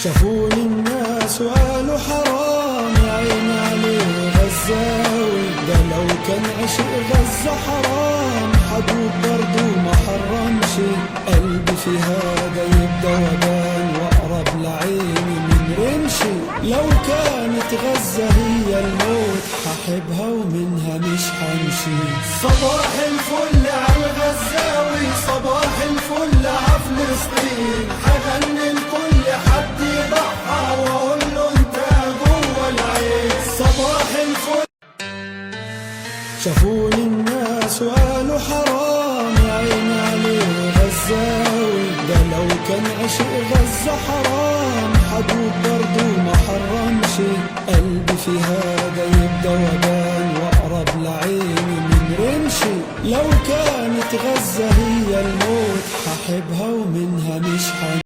شافوني الناس وقالوا حرام يا عيني عليه غزاوي، ده لو كان عشق غزة حرام حدود برضو ما حرمش. قلبي في هذا يبدأ ودان واقرب لعيني من رمشي. لو كانت غزة هي الموت ححبها ومنها مش حمشي. صباح الفل عالغزاوي، صباح الفل عفلسطين، حغني لكل حد يضحى واقول له انت جوه العين. صباح الفل. شافوني الناس وقالوا حرام يا عيني عليه غزاوي، ده لو كان عشق غزة حرام حدود برضو ما حرمش. قلبي في هذا يبدأ ودان واقرب لعيني من رمشي. لو كانت غزة هي الموت ححبها ومنها مش حمشي.